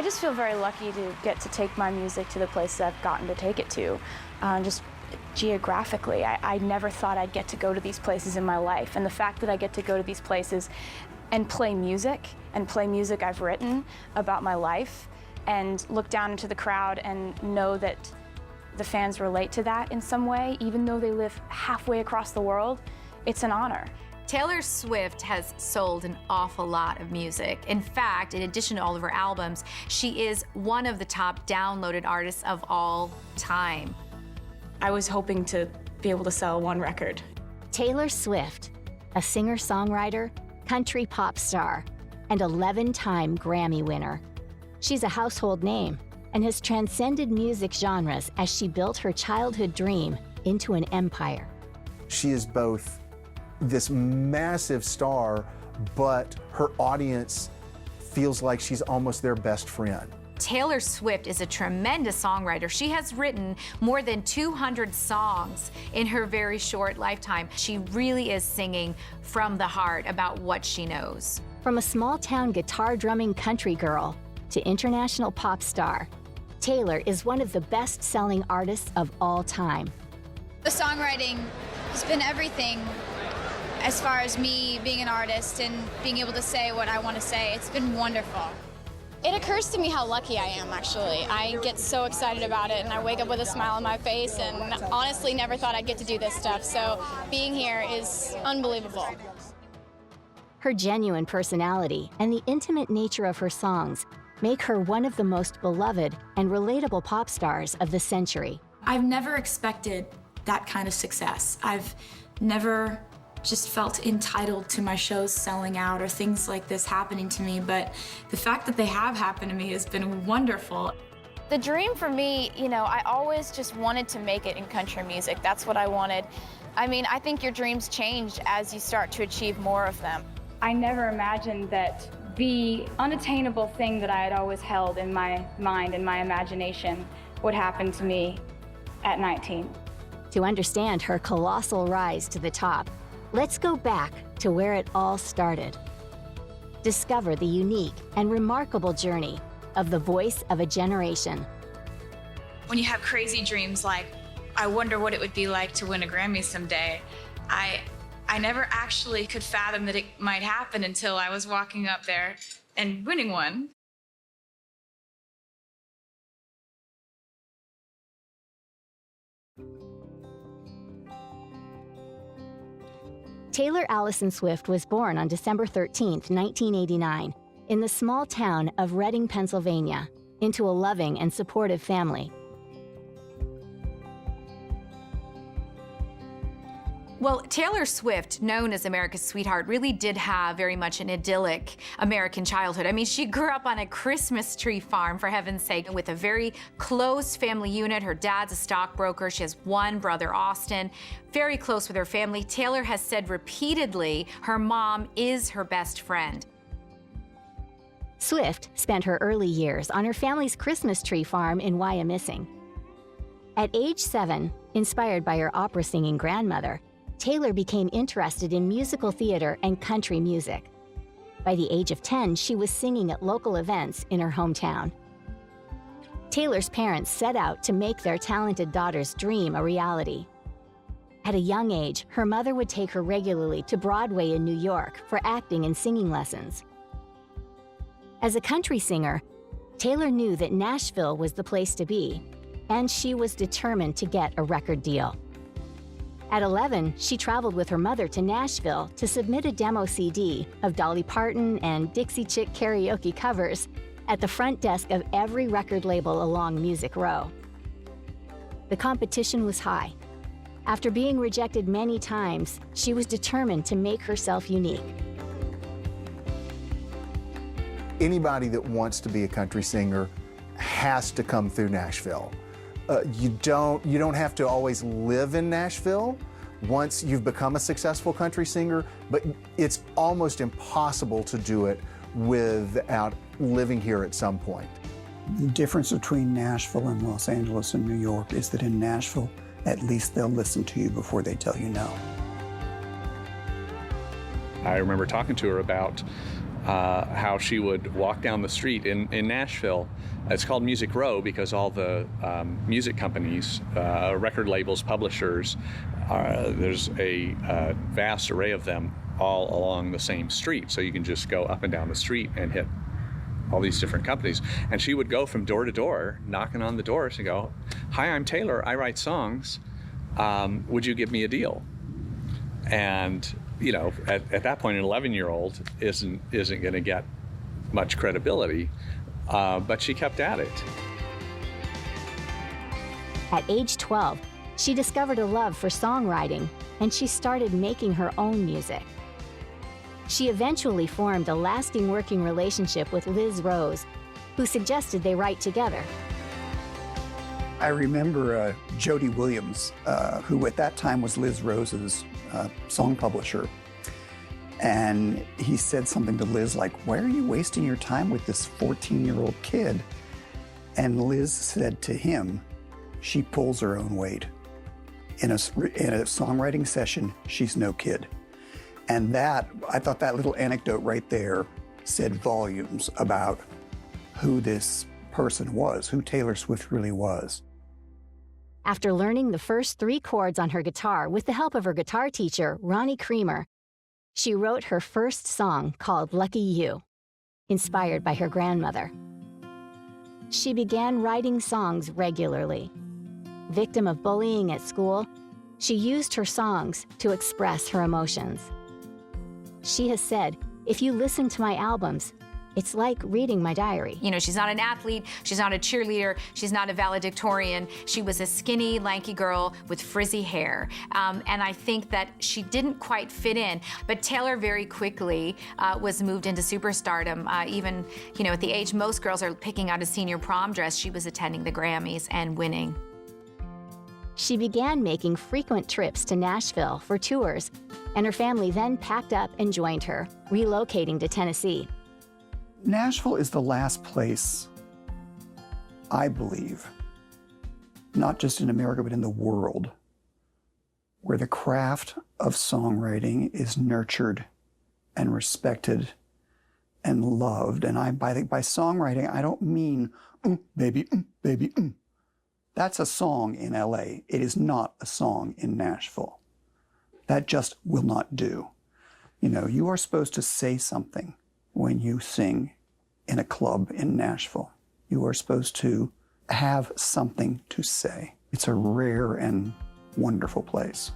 I just feel very lucky to get to take my music to the places I've gotten to take it to. Just geographically, I never thought I'd get to go to these places in my life. And the fact that I get to go to these places and play music I've written about my life, and look down into the crowd and know that the fans relate to that in some way, even though they live halfway across the world, it's an honor. Taylor Swift has sold an awful lot of music. In fact, in addition to all of her albums, she is one of the top downloaded artists of all time. I was hoping to be able to sell one record. Taylor Swift, a singer-songwriter, country pop star, and 11-time Grammy winner. She's a household name and has transcended music genres as she built her childhood dream into an empire. She is both this massive star, but her audience feels like she's almost their best friend. Taylor Swift is a tremendous songwriter. She has written more than 200 songs in her very short lifetime. She really is singing from the heart about what she knows. From a small-town guitar-drumming country girl to international pop star, Taylor is one of the best-selling artists of all time. The songwriting has been everything as far as me being an artist and being able to say what I want to say. It's been wonderful. It occurs to me how lucky I am, actually. I get so excited about it, and I wake up with a smile on my face, and honestly never thought I'd get to do this stuff. So being here is unbelievable. Her genuine personality and the intimate nature of her songs make her one of the most beloved and relatable pop stars of the century. I've never expected that kind of success. I've never just felt entitled to my shows selling out or things like this happening to me, but the fact that they have happened to me has been wonderful. The dream for me, I always just wanted to make it in country music. That's what I wanted. I mean, I think your dreams change as you start to achieve more of them. I never imagined that the unattainable thing that I had always held in my mind and my imagination would happen to me at 19. To understand her colossal rise to the top, let's go back to where it all started. Discover the unique and remarkable journey of the voice of a generation. When you have crazy dreams like, I wonder what it would be like to win a Grammy someday, I never actually could fathom that it might happen until I was walking up there and winning one. Taylor Alison Swift was born on December 13, 1989, in the small town of Reading, Pennsylvania, into a loving and supportive family. Well, Taylor Swift, known as America's sweetheart, really did have very much an idyllic American childhood. I mean, she grew up on a Christmas tree farm, for heaven's sake, with a very close family unit. Her dad's a stockbroker. She has one brother, Austin, very close with her family. Taylor has said repeatedly her mom is her best friend. Swift spent her early years on her family's Christmas tree farm in Wyomissing. At age 7, inspired by her opera-singing grandmother, Taylor became interested in musical theater and country music. By the age of 10, she was singing at local events in her hometown. Taylor's parents set out to make their talented daughter's dream a reality. At a young age, her mother would take her regularly to Broadway in New York for acting and singing lessons. As a country singer, Taylor knew that Nashville was the place to be, and she was determined to get a record deal. At 11, she traveled with her mother to Nashville to submit a demo CD of Dolly Parton and Dixie Chick karaoke covers at the front desk of every record label along Music Row. The competition was high. After being rejected many times, she was determined to make herself unique. Anybody that wants to be a country singer has to come through Nashville. You don't have to always live in Nashville once you've become a successful country singer, but it's almost impossible to do it without living here at some point. The difference between Nashville and Los Angeles and New York is that in Nashville, at least they'll listen to you before they tell you no. I remember talking to her about how she would walk down the street in Nashville. It's called Music Row because all the music companies, record labels, publishers, there's a vast array of them all along the same street. So you can just go up and down the street and hit all these different companies. And she would go from door to door, knocking on the doors and go, "Hi, I'm Taylor, I write songs. Would you give me a deal?" And you know, at that point, an 11-year-old isn't going to get much credibility, but she kept at it. At age 12, she discovered a love for songwriting, and she started making her own music. She eventually formed a lasting working relationship with Liz Rose, who suggested they write together. I remember Jody Williams, who at that time was Liz Rose's song publisher. And he said something to Liz like, "Why are you wasting your time with this 14-year-old kid?" And Liz said to him, "She pulls her own weight. In a songwriting session, she's no kid." And that, I thought that little anecdote right there said volumes about who this person was, who Taylor Swift really was. After learning the first 3 chords on her guitar with the help of her guitar teacher, Ronnie Creamer, she wrote her first song called Lucky You, inspired by her grandmother. She began writing songs regularly. Victim of bullying at school, she used her songs to express her emotions. She has said, "If you listen to my albums, it's like reading my diary." You know, she's not an athlete, she's not a cheerleader, she's not a valedictorian. She was a skinny, lanky girl with frizzy hair. And I think that she didn't quite fit in. But Taylor very quickly was moved into superstardom. Even, you know, at the age most girls are picking out a senior prom dress, she was attending the Grammys and winning. She began making frequent trips to Nashville for tours, and her family then packed up and joined her, relocating to Tennessee. Nashville is the last place, I believe, not just in America, but in the world, where the craft of songwriting is nurtured and respected and loved. And by songwriting, I don't mean, baby, baby. That's a song in LA. It is not a song in Nashville. That just will not do. You know, you are supposed to say something when you sing in a club in Nashville. You are supposed to have something to say. It's a rare and wonderful place.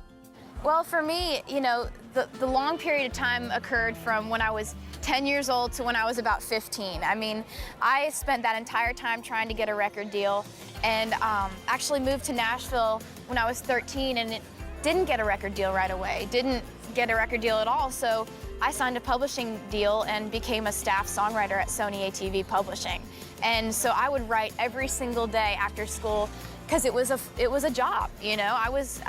Well, for me, you know, the long period of time occurred from when I was 10 years old to when I was about 15. I mean, I spent that entire time trying to get a record deal, and actually moved to Nashville when I was 13, and it didn't get a record deal right away. Didn't get a record deal at all, so I signed a publishing deal and became a staff songwriter at Sony ATV Publishing. And so I would write every single day after school, because it was a job, you know. I was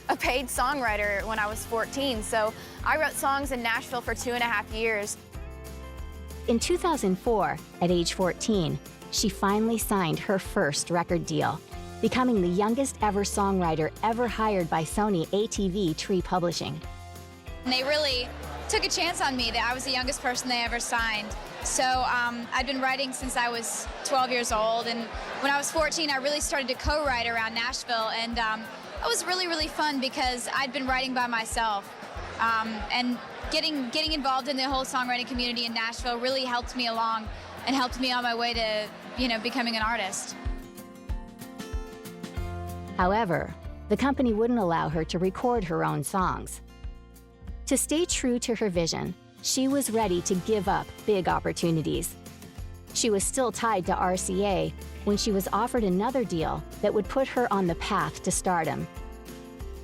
a paid songwriter when I was 14, so I wrote songs in Nashville for 2.5 years. In 2004, at age 14, she finally signed her first record deal, becoming the youngest ever songwriter ever hired by Sony ATV Tree Publishing. And they really took a chance on me, that I was the youngest person they ever signed. So I'd been writing since I was 12 years old, and when I was 14, I really started to co-write around Nashville, and it was really, really fun because I'd been writing by myself, and getting involved in the whole songwriting community in Nashville really helped me along and helped me on my way to, you know, becoming an artist. However, the company wouldn't allow her to record her own songs. To stay true to her vision, she was ready to give up big opportunities. She was still tied to RCA when she was offered another deal that would put her on the path to stardom.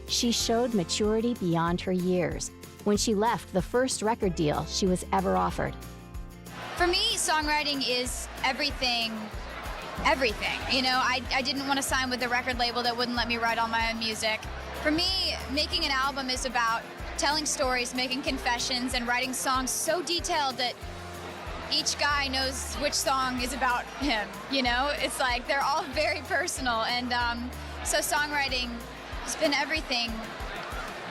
She showed maturity beyond her years when she left the first record deal she was ever offered. For me, songwriting is everything. You know, I didn't want to sign with a record label that wouldn't let me write all my own music. For me, making an album is about telling stories, making confessions, and writing songs so detailed that each guy knows which song is about him, you know? It's like they're all very personal, and so songwriting has been everything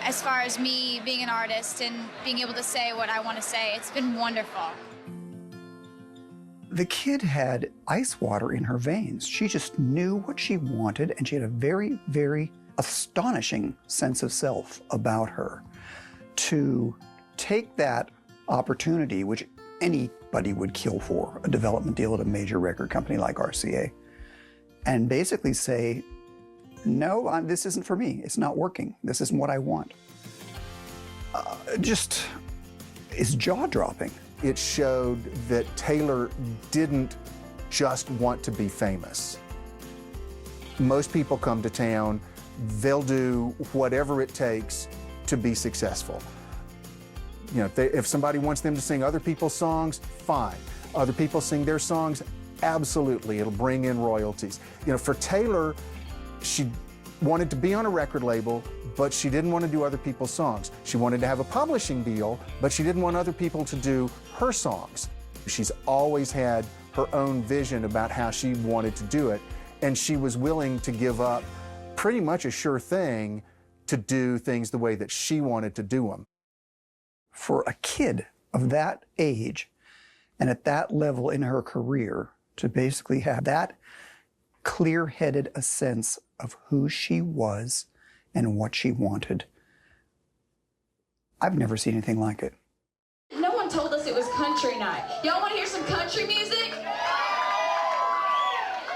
as far as me being an artist and being able to say what I want to say. It's been wonderful. The kid had ice water in her veins. She just knew what she wanted, and she had a very, very astonishing sense of self about her. To take that opportunity, which anybody would kill for, a development deal at a major record company like RCA, and basically say, no, this isn't for me. It's not working. This isn't what I want. Just is jaw-dropping. It showed that Taylor didn't just want to be famous. Most people come to town, they'll do whatever it takes to be successful. You know, if somebody wants them to sing other people's songs, fine. Other people sing their songs, absolutely, it'll bring in royalties. You know, for Taylor, she wanted to be on a record label, but she didn't want to do other people's songs. She wanted to have a publishing deal, but she didn't want other people to do her songs. She's always had her own vision about how she wanted to do it, and she was willing to give up pretty much a sure thing to do things the way that she wanted to do them. For a kid of that age and at that level in her career to basically have that clear-headed a sense of who she was and what she wanted, I've never seen anything like it. No one told us it was country night. Y'all want to hear some country music?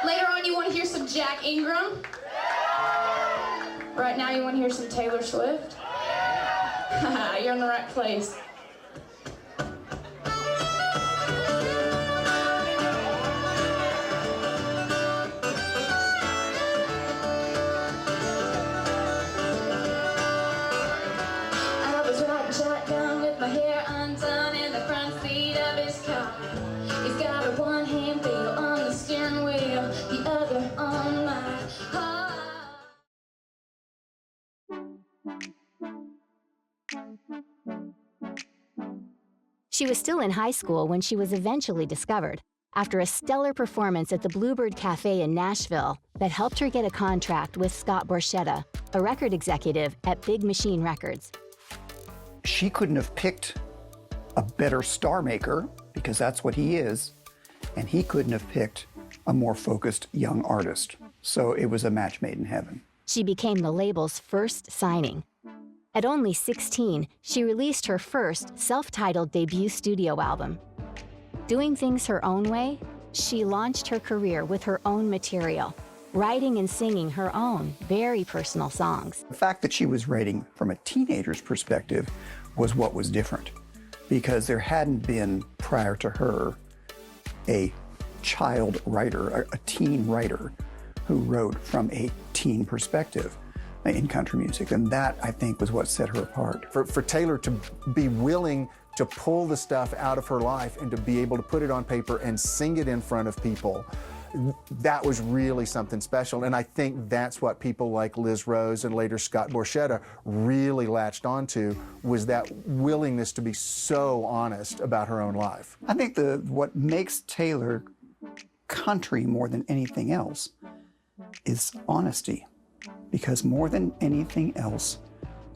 Later on, you want to hear some Jack Ingram? Right now, you want to hear some Taylor Swift? You're in the right place. She was still in high school when she was eventually discovered after a stellar performance at the Bluebird Cafe in Nashville that helped her get a contract with Scott Borchetta, a record executive at Big Machine Records. She couldn't have picked a better star maker, because that's what he is, and he couldn't have picked a more focused young artist. So it was a match made in heaven. She became the label's first signing. At only 16, she released her first self-titled debut studio album. Doing things her own way, she launched her career with her own material, writing and singing her own very personal songs. The fact that she was writing from a teenager's perspective was what was different, because there hadn't been, prior to her, a child writer, a teen writer who wrote from a teen perspective in country music, and that, I think, was what set her apart. For Taylor to be willing to pull the stuff out of her life and to be able to put it on paper and sing it in front of people, that was really something special. And I think that's what people like Liz Rose and later Scott Borchetta really latched onto, was that willingness to be so honest about her own life. I think what makes Taylor country more than anything else is honesty. Because more than anything else,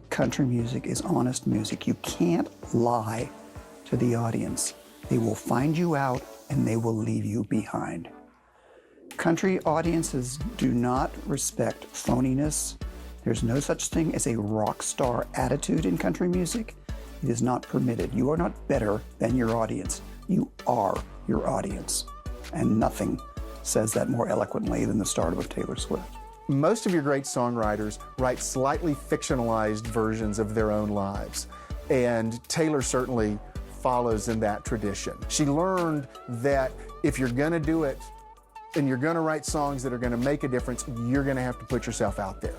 country music is honest music. You can't lie to the audience. They will find you out and they will leave you behind. Country audiences do not respect phoniness. There's no such thing as a rock star attitude in country music. It is not permitted. You are not better than your audience. You are your audience. And nothing says that more eloquently than the stardom of Taylor Swift. Most of your great songwriters write slightly fictionalized versions of their own lives, and Taylor certainly follows in that tradition. She learned that if you're gonna do it and you're gonna write songs that are gonna make a difference, you're gonna have to put yourself out there.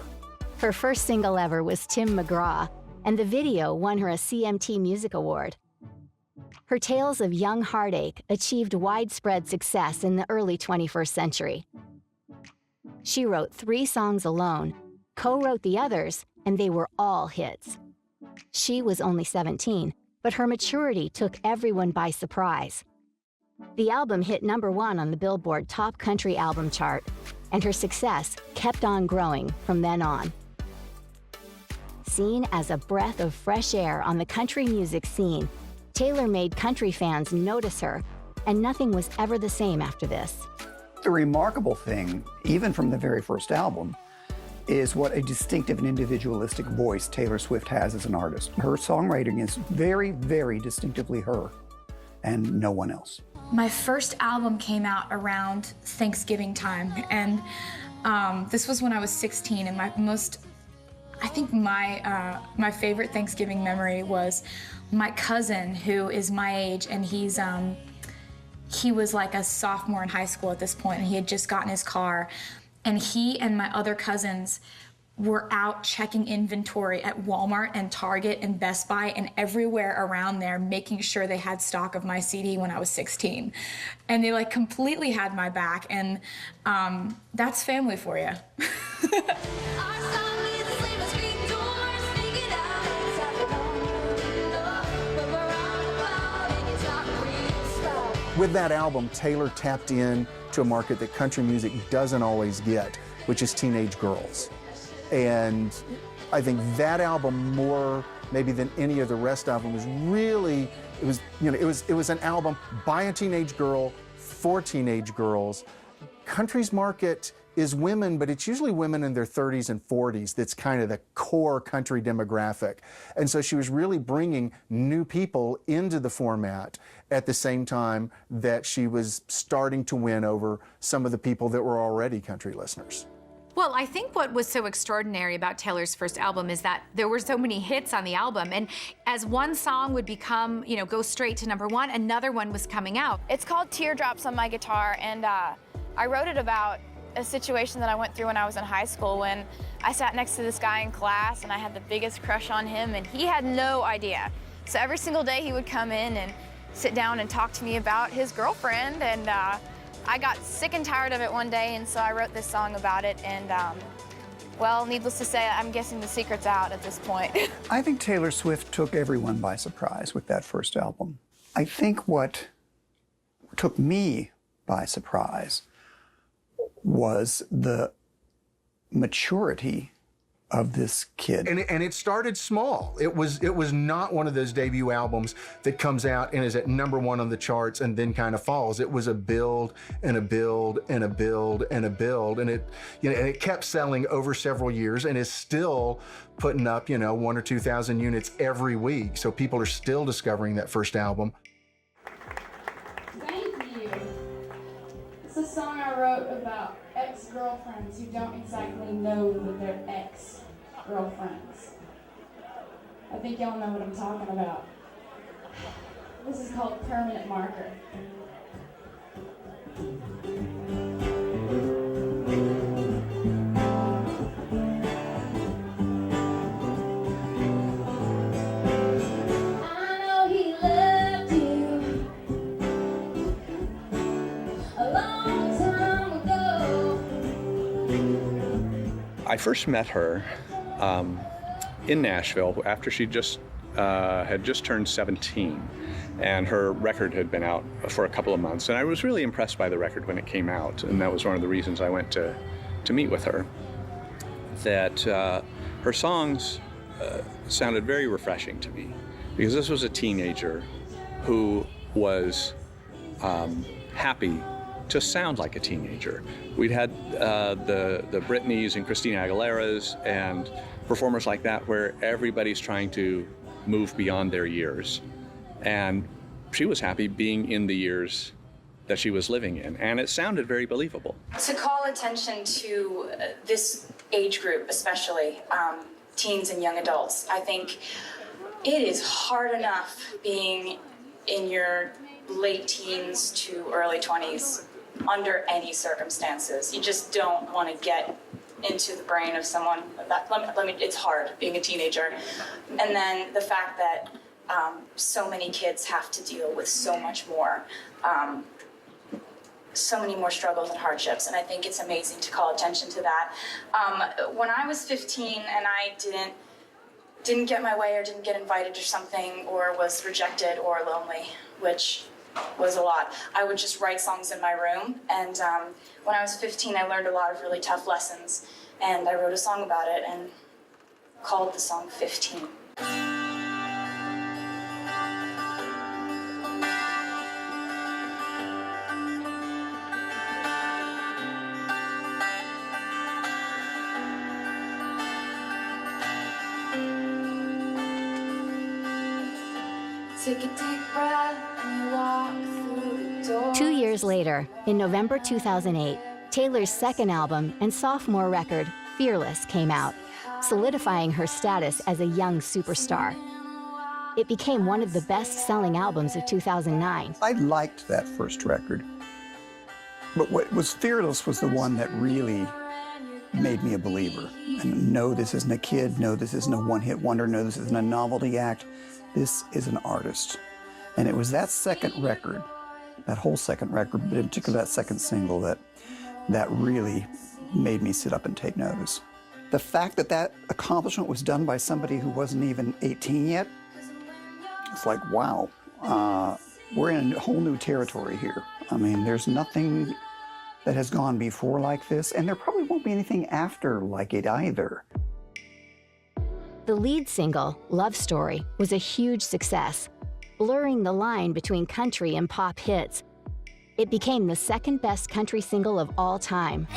Her first single ever was Tim McGraw, and the video won her a CMT Music Award. Her tales of young heartache achieved widespread success in the early 21st century. She wrote 3 songs alone, co-wrote the others, and they were all hits. She was only 17, but her maturity took everyone by surprise. The album hit #1 on the Billboard Top Country Album chart, and her success kept on growing from then on. Seen as a breath of fresh air on the country music scene, Taylor made country fans notice her, and nothing was ever the same after this. The remarkable thing, even from the very first album, is what a distinctive and individualistic voice Taylor Swift has as an artist. Her songwriting is very, very distinctively her, and no one else. My first album came out around Thanksgiving time, and this was when I was 16, and my favorite Thanksgiving memory was my cousin, who is my age, and he was like a sophomore in high school at this point, and he had just gotten his car, and he and my other cousins were out checking inventory at Walmart and Target and Best Buy and everywhere around there, making sure they had stock of my CD when I was 16. And they like completely had my back, and that's family for you. With that album, Taylor tapped in to a market that country music doesn't always get, which is teenage girls. And I think that album, more maybe than any of the rest of them, was really, it was an album by a teenage girl for teenage girls. Country's market is women, but it's usually women in their 30s and 40s that's kind of the core country demographic. And so she was really bringing new people into the format at the same time that she was starting to win over some of the people that were already country listeners. Well, I think what was so extraordinary about Taylor's first album is that there were so many hits on the album, and as one song would become, go straight to #1, another one was coming out. It's called Teardrops on my guitar, and I wrote it about a situation that I went through when I was in high school, when I sat next to this guy in class and I had the biggest crush on him, and he had no idea. So every single day he would come in and sit down and talk to me about his girlfriend, and I got sick and tired of it one day, and so I wrote this song about it, and well, needless to say, I'm guessing the secret's out at this point. I think Taylor Swift took everyone by surprise with that first album. I think what took me by surprise was the maturity of this kid. And it started small. It was not one of those debut albums that comes out and is at #1 on the charts and then kind of falls. It was a build and a build and a build and a build, and it kept selling over several years and is still putting up 1,000 or 2,000 units every week. So people are still discovering that first album. Thank you. It's a song I wrote about ex-girlfriends who don't exactly know that they're ex-girlfriends. I think y'all know what I'm talking about. This is called Permanent Marker. I know he loved you a long time ago. I first met her in Nashville after she had just turned 17, and her record had been out for a couple of months, and I was really impressed by the record when it came out, and that was one of the reasons I went to meet with her. That her songs sounded very refreshing to me, because this was a teenager who was happy to sound like a teenager. We'd had the Britneys and Christina Aguileras and performers like that where everybody's trying to move beyond their years. And she was happy being in the years that she was living in, and it sounded very believable. To call attention to this age group, especially teens and young adults, I think it is hard enough being in your late teens to early 20s under any circumstances. You just don't want to get into the brain of someone. It's hard being a teenager. And then the fact that so many kids have to deal with so much more, so many more struggles and hardships, and I think it's amazing to call attention to that. When I was 15 and I didn't get my way or didn't get invited to something or was rejected or lonely, which was a lot, I would just write songs in my room, and when I was 15 I learned a lot of really tough lessons, and I wrote a song about it, and called the song 15. Take a deep breath and walk through the door. 2 years later, in November 2008, Taylor's second album and sophomore record, Fearless, came out, solidifying her status as a young superstar. It became one of the best-selling albums of 2009. I liked that first record, but what was Fearless was the one that really made me a believer. And no, this isn't a kid. No, this isn't a one-hit wonder. No, this isn't a novelty act. This is an artist. And it was that second record, that whole second record, but in particular that second single, that really made me sit up and take notice. The fact that that accomplishment was done by somebody who wasn't even 18 yet, it's like, wow, we're in a whole new territory here. I mean, there's nothing that has gone before like this, and there probably won't be anything after like it either. The lead single, Love Story, was a huge success, blurring the line between country and pop hits. It became the second best country single of all time.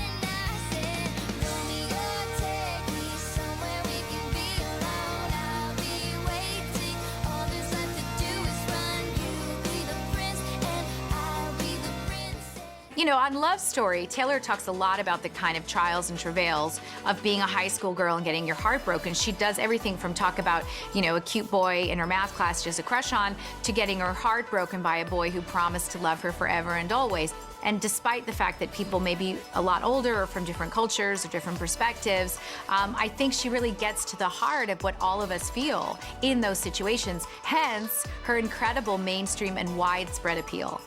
You know, on Love Story, Taylor talks a lot about the kind of trials and travails of being a high school girl and getting your heart broken. She does everything from talk about, you know, a cute boy in her math class she has a crush on, to getting her heart broken by a boy who promised to love her forever and always. And despite the fact that people may be a lot older or from different cultures or different perspectives, I think she really gets to the heart of what all of us feel in those situations, hence her incredible mainstream and widespread appeal.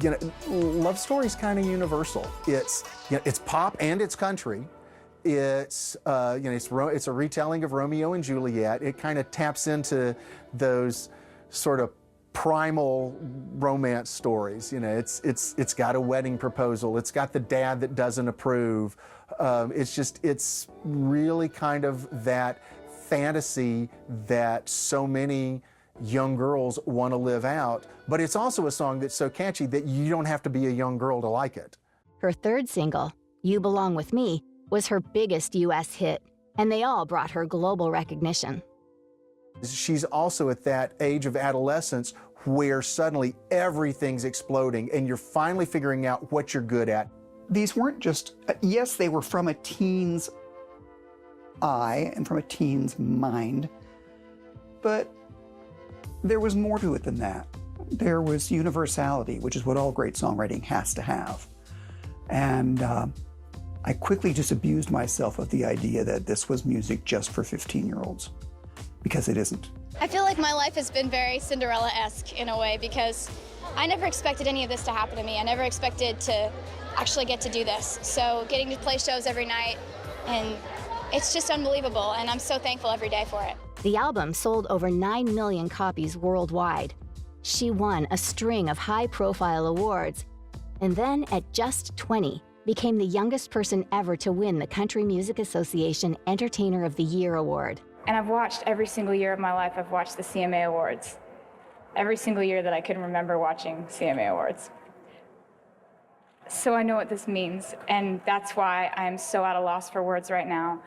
You know, Love Story's kind of universal. It's, you know, it's pop and it's country. It's you know, it's a retelling of Romeo and Juliet. It kind of taps into those sort of primal romance stories. You know, it's got a wedding proposal. It's got the dad that doesn't approve. It's really kind of that fantasy that so many young girls want to live out, but it's also a song that's so catchy that you don't have to be a young girl to like it. Her third single, You Belong With Me, was her biggest U.S. hit, and they all brought her global recognition. She's also at that age of adolescence where suddenly everything's exploding and you're finally figuring out what you're good at. These weren't just, yes, they were from a teen's eye and from a teen's mind, but there was more to it than that. There was universality, which is what all great songwriting has to have. And I quickly disabused myself of the idea that this was music just for 15-year-olds, because it isn't. I feel like my life has been very Cinderella-esque in a way, because I never expected any of this to happen to me. I never expected to actually get to do this. So getting to play shows every night, and it's just unbelievable, and I'm so thankful every day for it. The album sold over 9 million copies worldwide. She won a string of high-profile awards, and then at just 20, became the youngest person ever to win the Country Music Association Entertainer of the Year award. And I've watched every single year of my life, I've watched the CMA Awards. Every single year that I can remember watching CMA Awards. So I know what this means, and that's why I'm so at a loss for words right now.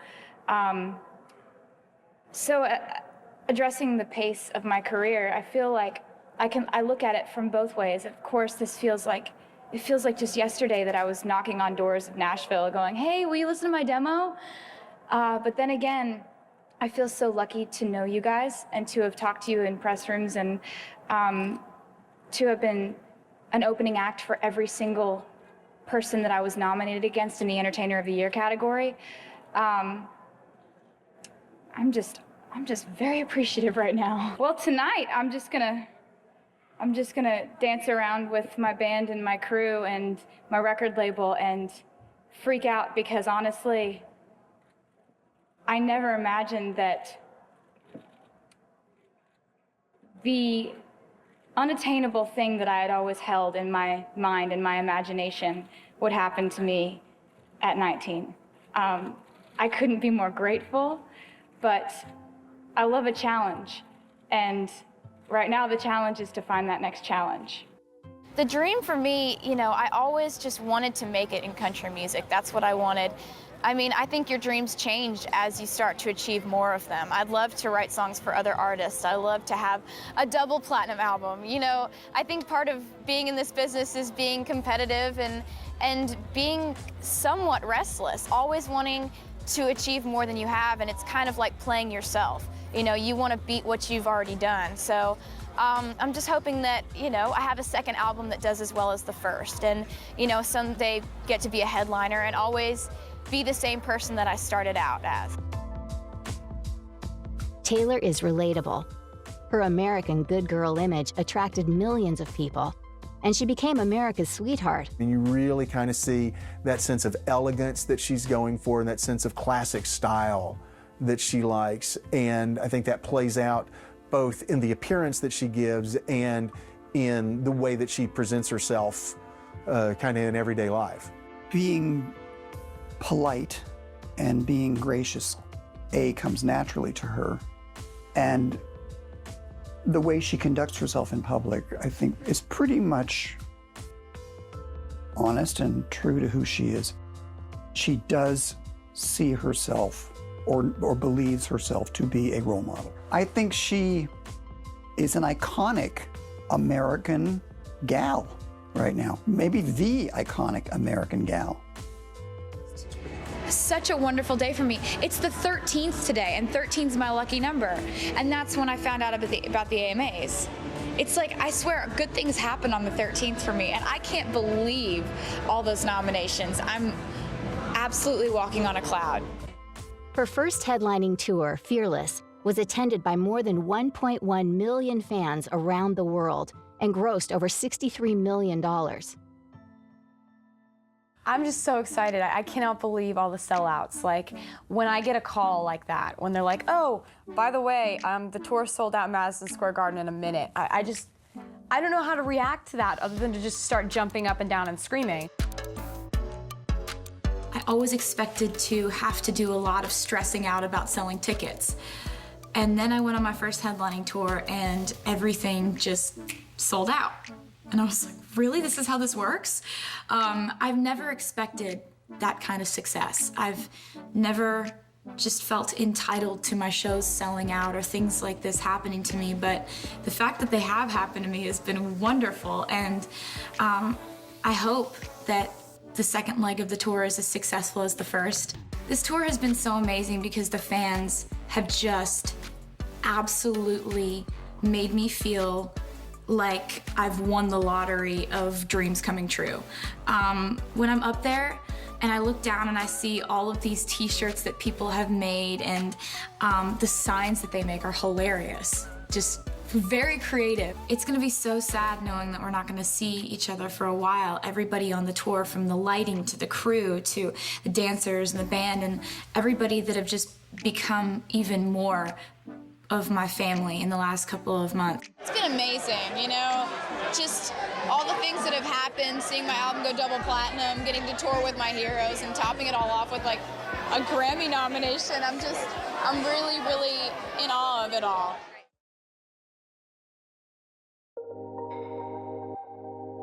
Addressing the pace of my career, I feel like I look at it from both ways. Of course, it feels like just yesterday that I was knocking on doors of Nashville going, hey, will you listen to my demo? But then again, I feel so lucky to know you guys and to have talked to you in press rooms and to have been an opening act for every single person that I was nominated against in the Entertainer of the Year category. I'm just very appreciative right now. Well, tonight I'm just gonna dance around with my band and my crew and my record label and freak out, because honestly, I never imagined that the unattainable thing that I had always held in my mind and my imagination would happen to me at 19. I couldn't be more grateful, but I love a challenge, and right now the challenge is to find that next challenge. The dream for me, you know, I always just wanted to make it in country music. That's what I wanted. I mean, I think your dreams change as you start to achieve more of them. I'd love to write songs for other artists. I love to have a double platinum album. You know, I think part of being in this business is being competitive and being somewhat restless, always wanting to achieve more than you have, and it's kind of like playing yourself. You know, you want to beat what you've already done. So I'm just hoping that, you know, I have a second album that does as well as the first, and, you know, someday get to be a headliner and always be the same person that I started out as. Taylor is relatable. Her American good girl image attracted millions of people, and she became America's sweetheart. And you really kind of see that sense of elegance that she's going for and that sense of classic style that she likes. And I think that plays out both in the appearance that she gives and in the way that she presents herself kind of in everyday life. Being polite and being gracious, comes naturally to her. And the way she conducts herself in public, I think, is pretty much honest and true to who she is. She does see herself or believes herself to be a role model. I think she is an iconic American gal right now, maybe the iconic American gal. Such a wonderful day for me. It's the 13th today, and 13's my lucky number. And that's when I found out about the AMAs. It's like, I swear, good things happen on the 13th for me, and I can't believe all those nominations. I'm absolutely walking on a cloud. Her first headlining tour, Fearless, was attended by more than 1.1 million fans around the world and grossed over $63 million. I'm just so excited. I cannot believe all the sellouts. Like, when I get a call like that, when they're like, oh, by the way, the tour sold out Madison Square Garden in a minute. I don't know how to react to that other than to just start jumping up and down and screaming. I always expected to have to do a lot of stressing out about selling tickets. And then I went on my first headlining tour and everything just sold out. And I was like, really? This is how this works? I've never expected that kind of success. I've never just felt entitled to my shows selling out or things like this happening to me, but the fact that they have happened to me has been wonderful, and I hope that the second leg of the tour is as successful as the first. This tour has been so amazing because the fans have just absolutely made me feel like I've won the lottery of dreams coming true. When I'm up there and I look down and I see all of these t-shirts that people have made, and the signs that they make are hilarious, just very creative. It's gonna be so sad knowing that we're not gonna see each other for a while. Everybody on the tour, from the lighting to the crew to the dancers and the band, and everybody that have just become even more of my family in the last couple of months. It's been amazing, you know, just all the things that have happened, seeing my album go double platinum, getting to tour with my heroes, and topping it all off with like a Grammy nomination. I'm really, really in awe of it all.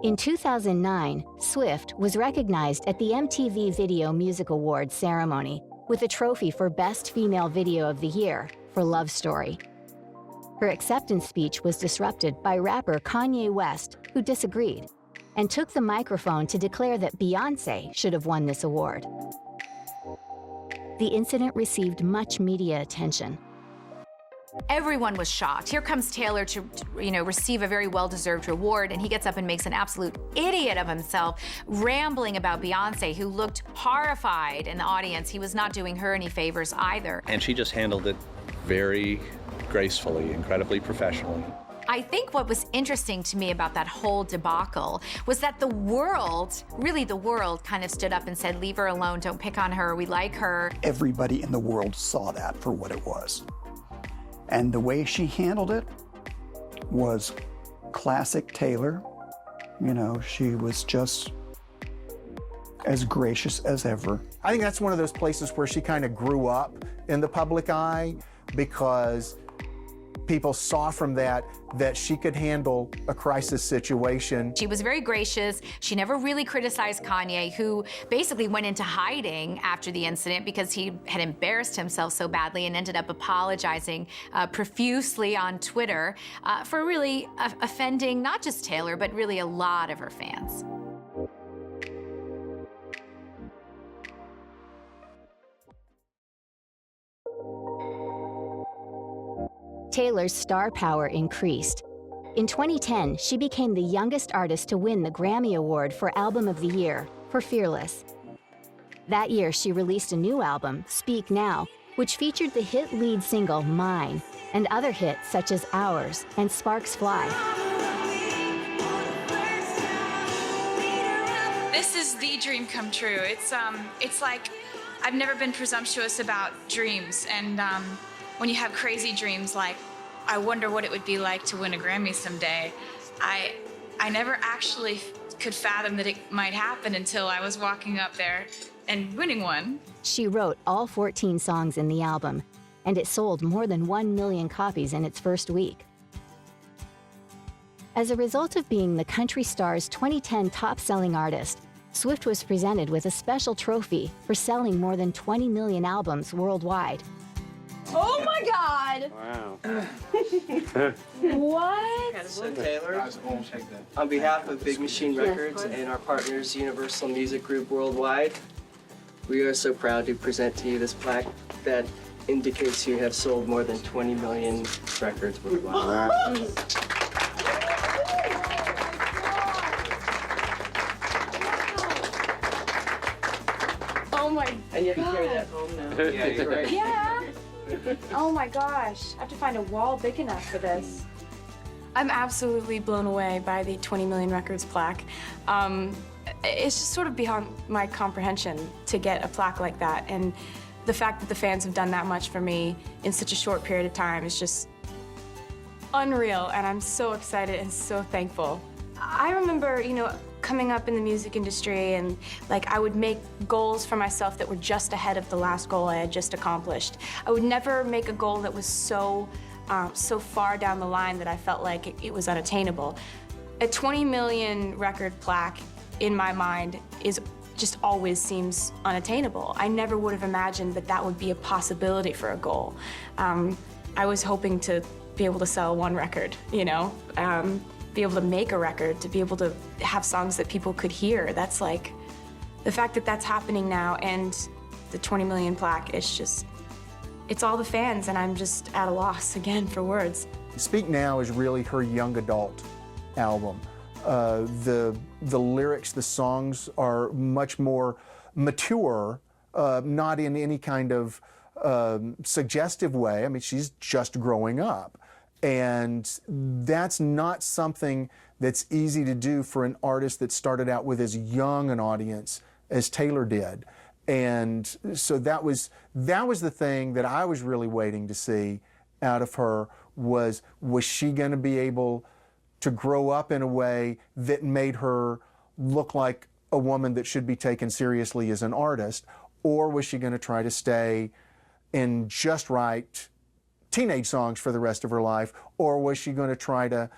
In 2009, Swift was recognized at the MTV Video Music Awards ceremony with a trophy for Best Female Video of the Year for Love Story. Her acceptance speech was disrupted by rapper Kanye West, who disagreed, and took the microphone to declare that Beyoncé should have won this award. The incident received much media attention. Everyone was shocked. Here comes Taylor to receive a very well-deserved reward, and he gets up and makes an absolute idiot of himself, rambling about Beyoncé, who looked horrified in the audience. He was not doing her any favors either. And she just handled it very gracefully, incredibly professionally. I think what was interesting to me about that whole debacle was that the world, really the world, kind of stood up and said, leave her alone, don't pick on her, we like her. Everybody in the world saw that for what it was. And the way she handled it was classic Taylor. You know, she was just as gracious as ever. I think that's one of those places where she kind of grew up in the public eye, because people saw from that she could handle a crisis situation. She was very gracious. She never really criticized Kanye, who basically went into hiding after the incident because he had embarrassed himself so badly and ended up apologizing profusely on Twitter for really offending not just Taylor, but really a lot of her fans. Taylor's star power increased. In 2010, she became the youngest artist to win the Grammy Award for Album of the Year for Fearless. That year, she released a new album, Speak Now, which featured the hit lead single, Mine, and other hits such as Ours and Sparks Fly. This is the dream come true. It's like I've never been presumptuous about dreams, and when you have crazy dreams like, I wonder what it would be like to win a Grammy someday, I never actually could fathom that it might happen until I was walking up there and winning one. She wrote all 14 songs in the album, and it sold more than 1 million copies in its first week. As a result of being the country star's 2010 top-selling artist, Swift was presented with a special trophy for selling more than 20 million albums worldwide. Oh my God! Wow. What? So Taylor, on behalf of Big Machine Records and our partners Universal Music Group Worldwide, we are so proud to present to you this plaque that indicates you have sold more than 20 million records worldwide. Oh my And you can carry God. that home now. Yeah, you're right. Yeah. Oh my gosh, I have to find a wall big enough for this. I'm absolutely blown away by the 20 million records plaque. It's just sort of beyond my comprehension to get a plaque like that, and the fact that the fans have done that much for me in such a short period of time is just unreal, and I'm so excited and so thankful. I remember, coming up in the music industry, and I would make goals for myself that were just ahead of the last goal I had just accomplished. I would never make a goal that was so far down the line that I felt like it was unattainable. A 20 million record plaque, in my mind, just always seems unattainable. I never would have imagined that would be a possibility for a goal. I was hoping to be able to sell one record, be able to make a record, to be able to have songs that people could hear. That's the fact that that's happening now, and the 20 million plaque is just, it's all the fans, and I'm just at a loss again for words. Speak Now is really her young adult album. The lyrics, the songs are much more mature, not in any kind of suggestive way. I mean, she's just growing up. And that's not something that's easy to do for an artist that started out with as young an audience as Taylor did. And so that was the thing that I was really waiting to see out of her, was she going to be able to grow up in a way that made her look like a woman that should be taken seriously as an artist, or was she going to try to stay and just write teenage songs for the rest of her life, or was she going to try to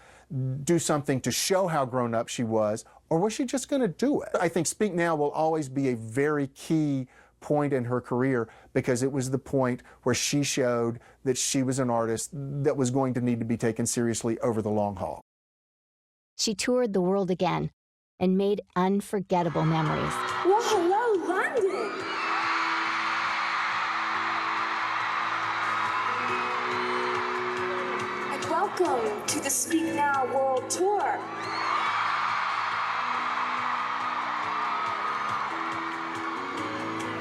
do something to show how grown up she was, or was she just going to do it? I think Speak Now will always be a very key point in her career, because it was the point where she showed that she was an artist that was going to need to be taken seriously over the long haul. She toured the world again and made unforgettable memories. Well, hello, London. And welcome to the Speak Now World Tour.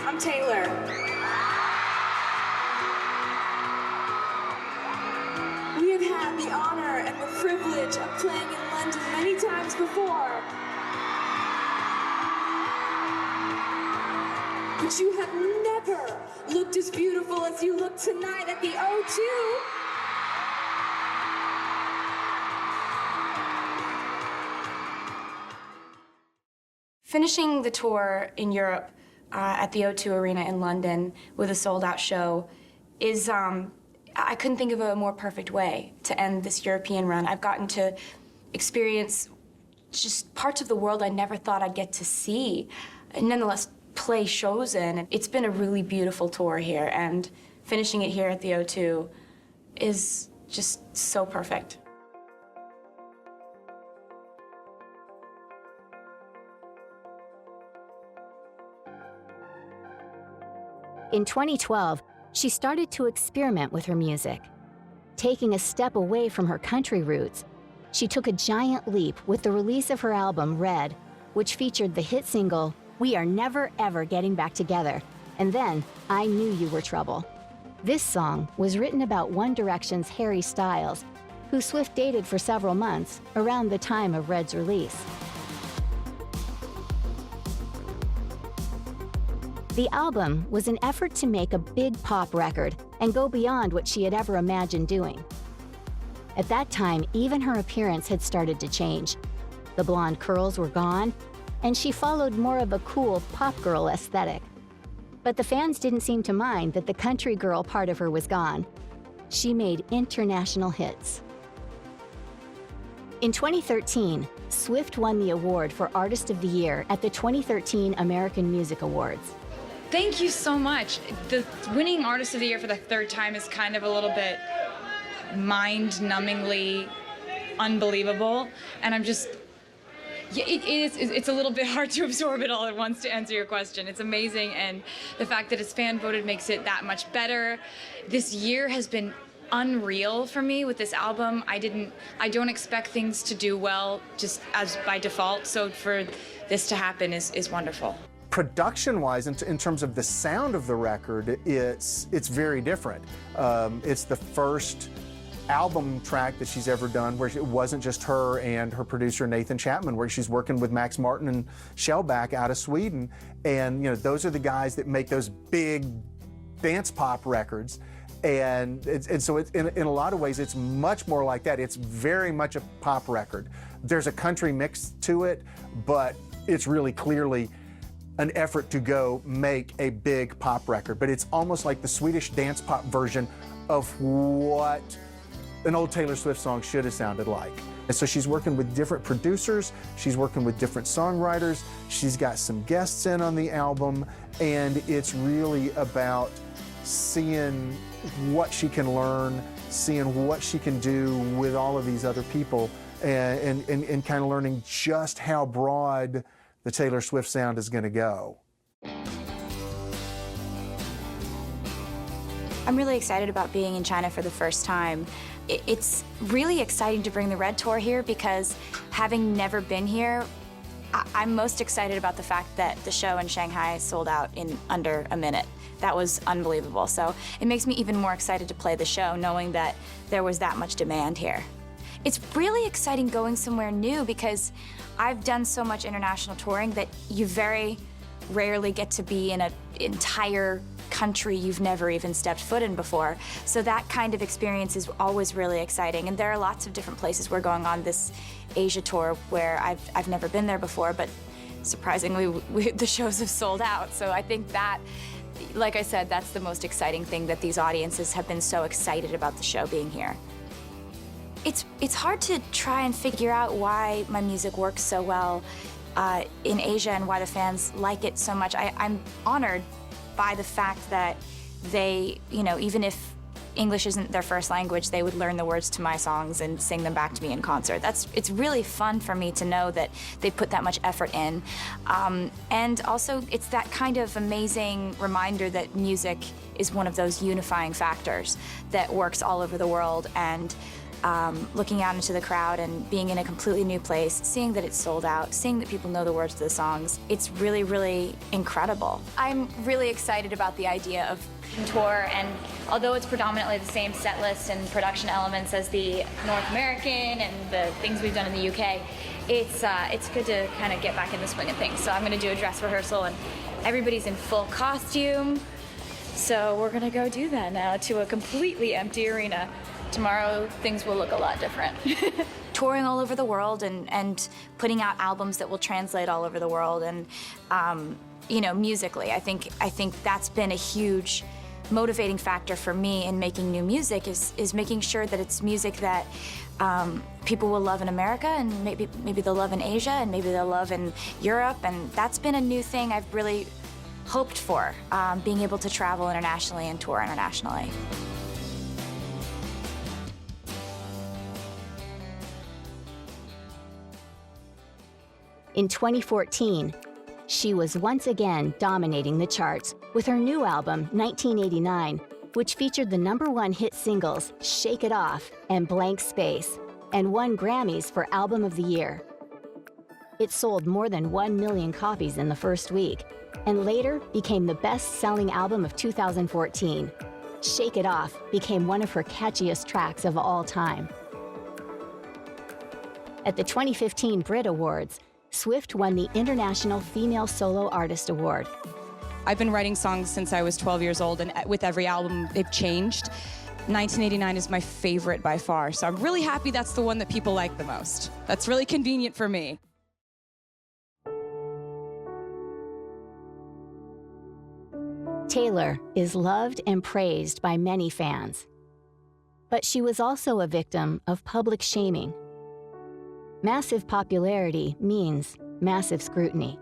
I'm Taylor. We have had the honor and the privilege of playing in London many times before. But you have never looked as beautiful as you look tonight at the O2. Finishing the tour in Europe at the O2 Arena in London with a sold-out show is, I couldn't think of a more perfect way to end this European run. I've gotten to experience just parts of the world I never thought I'd get to see, and nonetheless play shows in. It's been a really beautiful tour here, and finishing it here at the O2 is just so perfect. In 2012, she started to experiment with her music. Taking a step away from her country roots, she took a giant leap with the release of her album, Red, which featured the hit single, We Are Never Ever Getting Back Together, and then I Knew You Were Trouble. This song was written about One Direction's Harry Styles, who Swift dated for several months around the time of Red's release. The album was an effort to make a big pop record and go beyond what she had ever imagined doing. At that time, even her appearance had started to change. The blonde curls were gone, and she followed more of a cool pop girl aesthetic. But the fans didn't seem to mind that the country girl part of her was gone. She made international hits. In 2013, Swift won the award for Artist of the Year at the 2013 American Music Awards. Thank you so much. The winning Artist of the Year for the third time is kind of a little bit mind-numbingly unbelievable, and I'm just, it's a little bit hard to absorb it all at once to answer your question. It's amazing, and the fact that it's fan-voted makes it that much better. This year has been unreal for me with this album. I don't expect things to do well just as by default, so for this to happen is wonderful. Production-wise, in terms of the sound of the record, it's very different. It's the first album track that she's ever done where it wasn't just her and her producer Nathan Chapman, where she's working with Max Martin and Shellback out of Sweden, and those are the guys that make those big dance pop records. And so in a lot of ways, it's much more like that. It's very much a pop record. There's a country mix to it, but it's really clearly an effort to go make a big pop record. But it's almost like the Swedish dance pop version of what an old Taylor Swift song should have sounded like. And so she's working with different producers, she's working with different songwriters, she's got some guests in on the album, and it's really about seeing what she can learn, seeing what she can do with all of these other people, and kind of learning just how broad the Taylor Swift sound is going to go. I'm really excited about being in China for the first time. It's really exciting to bring the Red Tour here because having never been here, I'm most excited about the fact that the show in Shanghai sold out in under a minute. That was unbelievable. So it makes me even more excited to play the show knowing that there was that much demand here. It's really exciting going somewhere new because I've done so much international touring that you very rarely get to be in an entire country you've never even stepped foot in before. So that kind of experience is always really exciting. And there are lots of different places we're going on this Asia tour where I've never been there before, but surprisingly, the shows have sold out. So I think that, like I said, that's the most exciting thing, that these audiences have been so excited about the show being here. It's hard to try and figure out why my music works so well in Asia and why the fans like it so much. I'm honored by the fact that they, even if English isn't their first language, they would learn the words to my songs and sing them back to me in concert. It's really fun for me to know that they put that much effort in. And also, it's that kind of amazing reminder that music is one of those unifying factors that works all over the world. And looking out into the crowd and being in a completely new place, seeing that it's sold out, seeing that people know the words to the songs, it's really, really incredible. I'm really excited about the idea of tour, and although it's predominantly the same set list and production elements as the North American and the things we've done in the UK, it's good to kind of get back in the swing of things. So I'm going to do a dress rehearsal and everybody's in full costume. So we're going to go do that now to a completely empty arena. Tomorrow, things will look a lot different. Touring all over the world and putting out albums that will translate all over the world, and musically, I think that's been a huge motivating factor for me in making new music is making sure that it's music that people will love in America, and maybe they'll love in Asia, and maybe they'll love in Europe, and that's been a new thing I've really hoped for, being able to travel internationally and tour internationally. In 2014, she was once again dominating the charts with her new album, 1989, which featured the #1 hit singles, Shake It Off and Blank Space, and won Grammys for Album of the Year. It sold more than 1 million copies in the first week, and later became the best-selling album of 2014. Shake It Off became one of her catchiest tracks of all time. At the 2015 Brit Awards, Swift won the International Female Solo Artist Award. I've been writing songs since I was 12 years old, and with every album, they've changed. 1989 is my favorite by far, so I'm really happy that's the one that people like the most. That's really convenient for me. Taylor is loved and praised by many fans, but she was also a victim of public shaming. Massive popularity means massive scrutiny.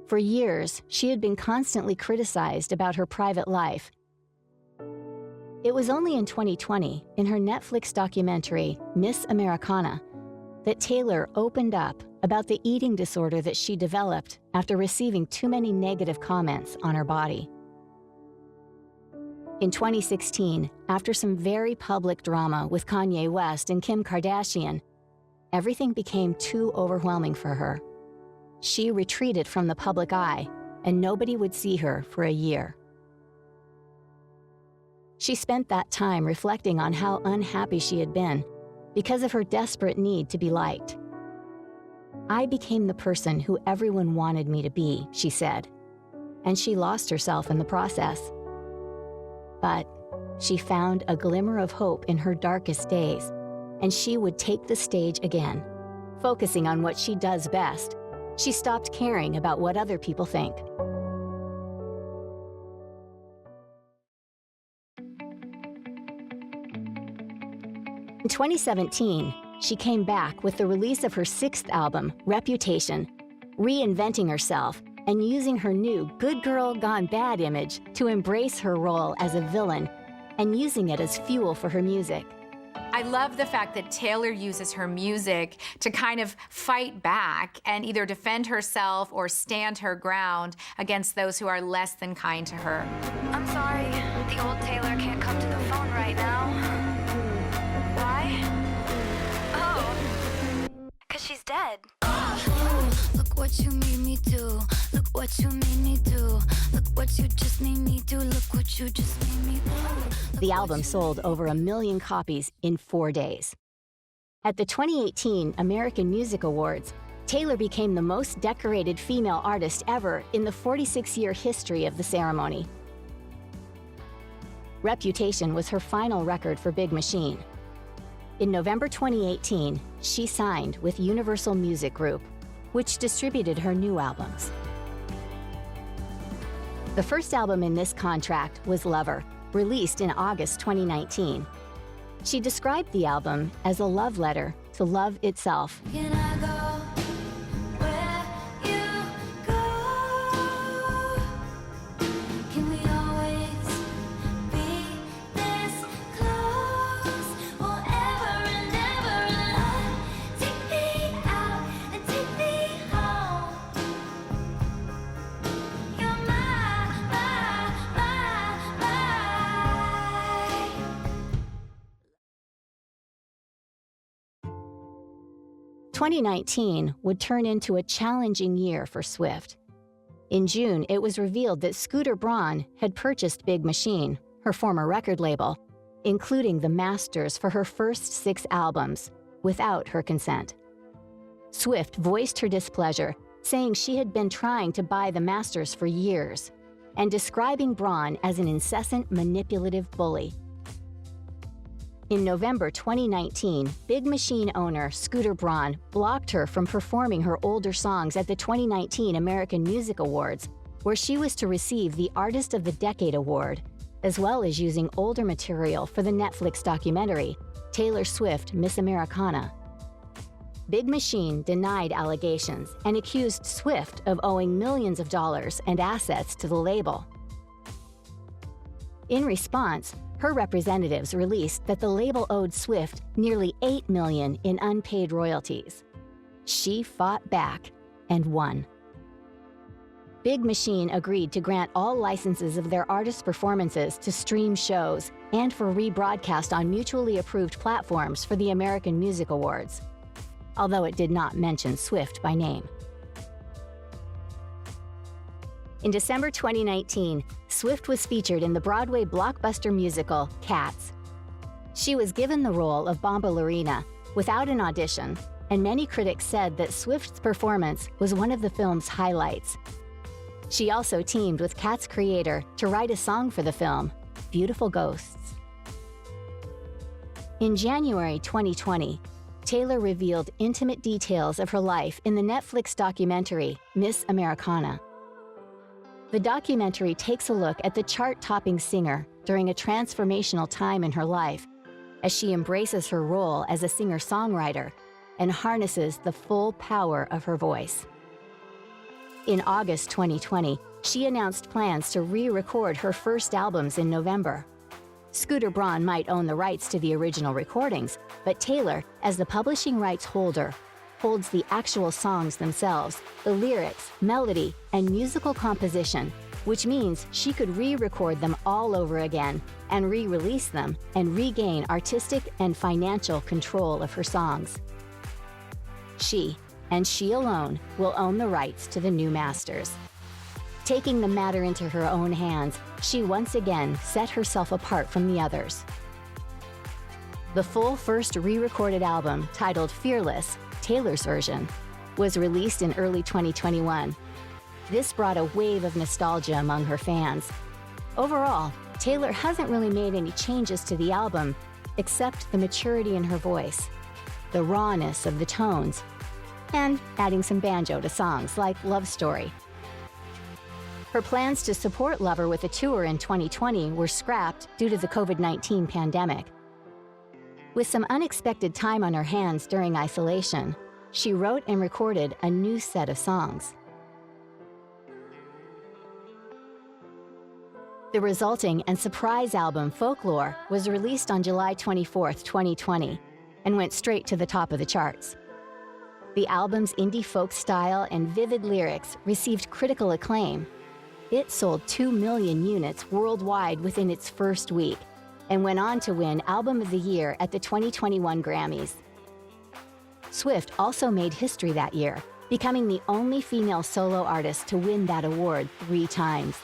For years, she had been constantly criticized about her private life. It was only in 2020, in her Netflix documentary, Miss Americana, that Taylor opened up about the eating disorder that she developed after receiving too many negative comments on her body. In 2016, after some very public drama with Kanye West and Kim Kardashian, everything became too overwhelming for her. She retreated from the public eye, and nobody would see her for a year. She spent that time reflecting on how unhappy she had been because of her desperate need to be liked. "I became the person who everyone wanted me to be," she said, and she lost herself in the process. But she found a glimmer of hope in her darkest days, and she would take the stage again. Focusing on what she does best, she stopped caring about what other people think. In 2017, she came back with the release of her 6th album, Reputation, reinventing herself and using her new good girl gone bad image to embrace her role as a villain and using it as fuel for her music. I love the fact that Taylor uses her music to kind of fight back and either defend herself or stand her ground against those who are less than kind to her. I'm sorry, the old Taylor can't come to the phone right now. Why? Oh, 'cause she's dead. Look what you made me do. Look what you made me do. Look what you just made me do. Look what you just made me do. The album sold over 1 million copies in 4 days. At the 2018 American Music Awards, Taylor became the most decorated female artist ever in the 46-year history of the ceremony. Reputation was her final record for Big Machine. In November 2018, she signed with Universal Music Group, which distributed her new albums. The first album in this contract was Lover, released in August 2019. She described the album as a love letter to love itself. Can I go where you go? Can we always be this close? Forever and ever and on. Take me out and take me home. You're my 2019 would turn into a challenging year for Swift. In June, it was revealed that Scooter Braun had purchased Big Machine, her former record label, including the masters for her first 6 albums, without her consent. Swift voiced her displeasure, saying she had been trying to buy the masters for years, and describing Braun as an incessant manipulative bully. In November 2019, Big Machine owner Scooter Braun blocked her from performing her older songs at the 2019 American Music Awards, where she was to receive the Artist of the Decade award, as well as using older material for the Netflix documentary, Taylor Swift, Miss Americana. Big Machine denied allegations and accused Swift of owing millions of dollars and assets to the label. In response, her representatives released that the label owed Swift nearly $8 million in unpaid royalties. She fought back and won. Big Machine agreed to grant all licenses of their artists' performances to stream shows and for rebroadcast on mutually approved platforms for the American Music Awards, although it did not mention Swift by name. In December 2019, Swift was featured in the Broadway blockbuster musical Cats. She was given the role of Bombalurina without an audition, and many critics said that Swift's performance was one of the film's highlights. She also teamed with Cats' creator to write a song for the film, Beautiful Ghosts. In January 2020, Taylor revealed intimate details of her life in the Netflix documentary, Miss Americana. The documentary takes a look at the chart-topping singer during a transformational time in her life as she embraces her role as a singer-songwriter and harnesses the full power of her voice. In August 2020, she announced plans to re-record her first albums in November. Scooter Braun might own the rights to the original recordings, but Taylor, as the publishing rights holder, holds the actual songs themselves, the lyrics, melody, and musical composition, which means she could re-record them all over again and re-release them and regain artistic and financial control of her songs. She, and she alone, will own the rights to the new masters. Taking the matter into her own hands, she once again set herself apart from the others. The full first re-recorded album, titled Fearless, Taylor's version, was released in early 2021. This brought a wave of nostalgia among her fans. Overall, Taylor hasn't really made any changes to the album, except the maturity in her voice, the rawness of the tones, and adding some banjo to songs like Love Story. Her plans to support Lover with a tour in 2020 were scrapped due to the COVID-19 pandemic. With some unexpected time on her hands during isolation, she wrote and recorded a new set of songs. The resulting and surprise album, Folklore, was released on July 24, 2020, and went straight to the top of the charts. The album's indie folk style and vivid lyrics received critical acclaim. It sold 2 million units worldwide within its first week, and went on to win Album of the Year at the 2021 Grammys. Swift also made history that year, becoming the only female solo artist to win that award 3 times.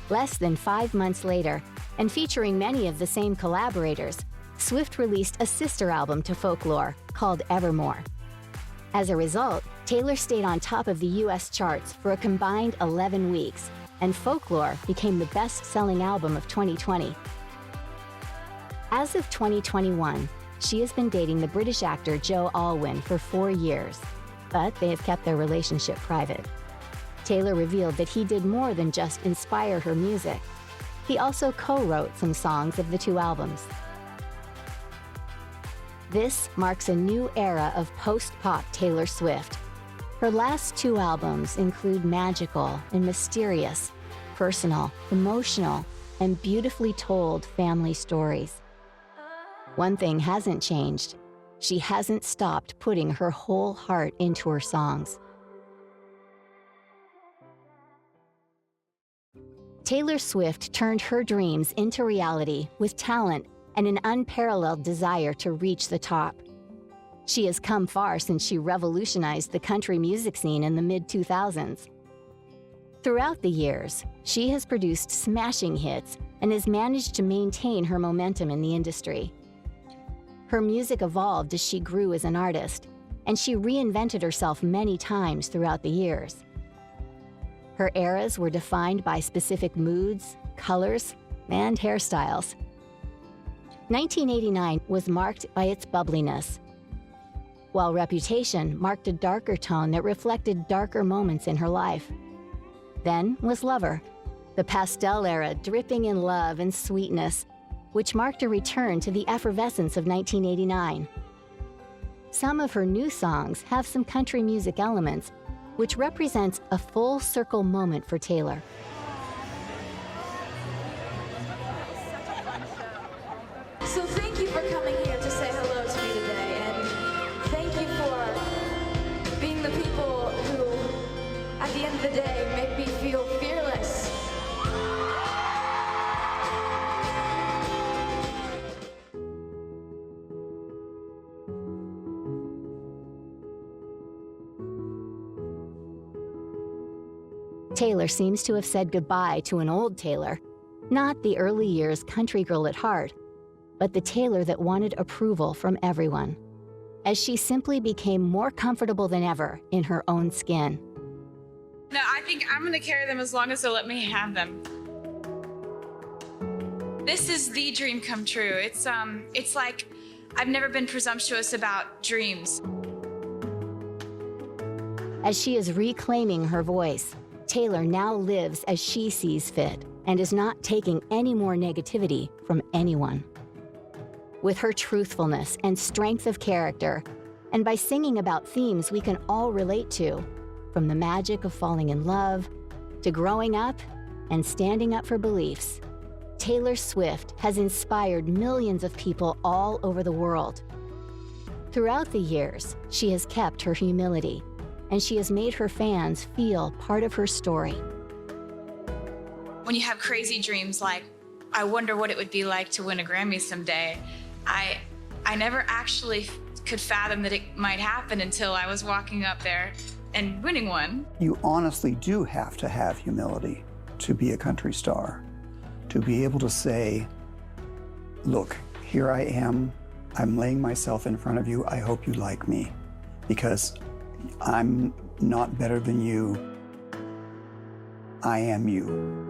Less than 5 months later, and featuring many of the same collaborators, Swift released a sister album to Folklore called Evermore. As a result, Taylor stayed on top of the US charts for a combined 11 weeks, and Folklore became the best-selling album of 2020. As of 2021, she has been dating the British actor Joe Alwyn for 4 years, but they have kept their relationship private. Taylor revealed that he did more than just inspire her music. He also co-wrote some songs of the 2 albums. This marks a new era of post-pop Taylor Swift. Her last 2 albums include magical and mysterious, personal, emotional, and beautifully told family stories. One thing hasn't changed. She hasn't stopped putting her whole heart into her songs. Taylor Swift turned her dreams into reality with talent and an unparalleled desire to reach the top. She has come far since she revolutionized the country music scene in the mid-2000s. Throughout the years, she has produced smashing hits and has managed to maintain her momentum in the industry. Her music evolved as she grew as an artist, and she reinvented herself many times throughout the years. Her eras were defined by specific moods, colors, and hairstyles. 1989 was marked by its bubbliness, while Reputation marked a darker tone that reflected darker moments in her life. Then was Lover, the pastel era dripping in love and sweetness, which marked a return to the effervescence of 1989. Some of her new songs have some country music elements, which represents a full circle moment for Taylor. So thank you for coming here to say hello to me today, and thank you for being the people who, at the end of the day, make me feel fearless. Taylor seems to have said goodbye to an old Taylor, not the early years country girl at heart, but the Taylor that wanted approval from everyone, as she simply became more comfortable than ever in her own skin. No, I think I'm gonna carry them as long as they'll let me have them. This is the dream come true. It's like I've never been presumptuous about dreams. As she is reclaiming her voice, Taylor now lives as she sees fit and is not taking any more negativity from anyone. With her truthfulness and strength of character, and by singing about themes we can all relate to, from the magic of falling in love to growing up and standing up for beliefs, Taylor Swift has inspired millions of people all over the world. Throughout the years, she has kept her humility, and she has made her fans feel part of her story. When you have crazy dreams like, I wonder what it would be like to win a Grammy someday, I never actually could fathom that it might happen until I was walking up there and winning one. You honestly do have to have humility to be a country star, to be able to say, look, here I am, I'm laying myself in front of you, I hope you like me, because I'm not better than you. I am you.